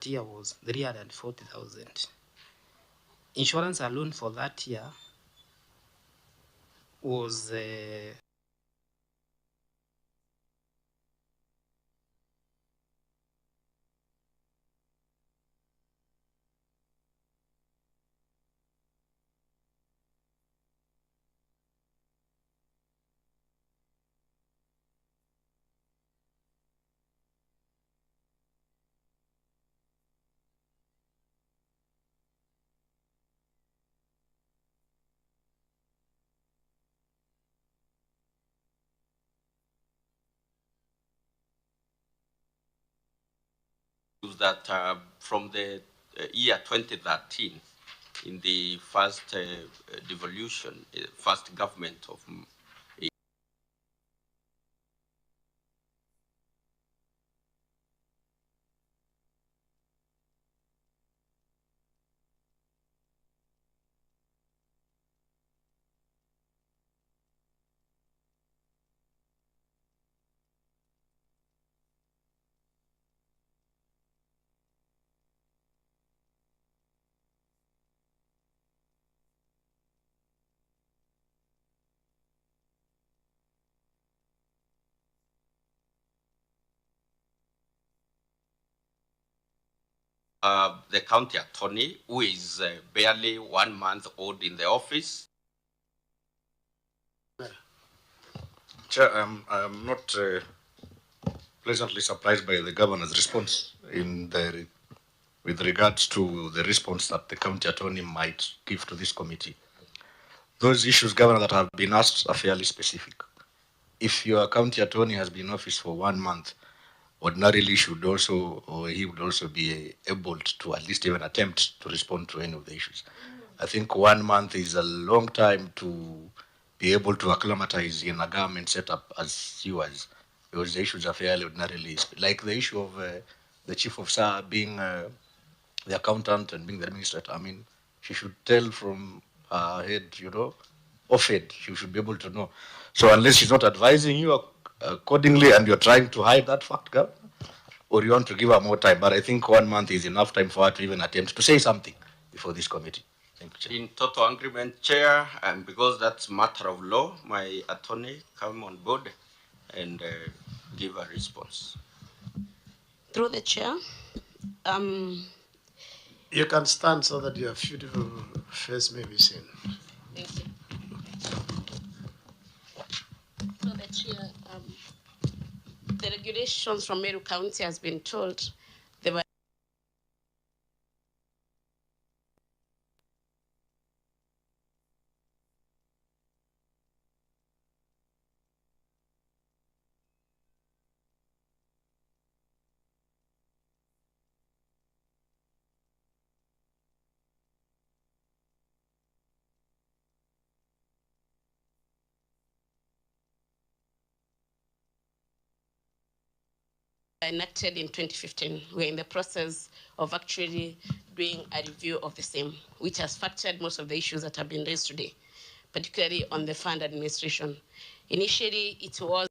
year was 340,000. Insurance alone for that year was that from the year 2013, in the first devolution, first government of the county attorney, who is barely 1 month old in the office. Chair, I'm not pleasantly surprised by the governor's response with regards to the response that the county attorney might give to this committee. Those issues, Governor, that have been asked are fairly specific. If your county attorney has been in office for 1 month, ordinarily should also, or he would also be able to at least even attempt to respond to any of the issues. I think 1 month is a long time to be able to acclimatize in a government setup as yours, because the issues are fairly ordinarily, like the issue of the chief of SAR being the accountant and being the administrator. I mean, she should tell from her head, you know, off head, she should be able to know. So unless she's not advising you accordingly and you're trying to hide that fact, Governor, or you want to give her more time, but I think 1 month is enough time for her to even attempt to say something before this committee. Thank you, Chair. In total agreement, Chair, and because that's matter of law, my attorney come on board and give a response. Through the Chair, you can stand so that your beautiful face may be seen. Thank you. Through the Chair, the regulations from Meru County has been told they were enacted in 2015. We're in the process of actually doing a review of the same, which has factored most of the issues that have been raised today, particularly on the fund administration. Initially, it was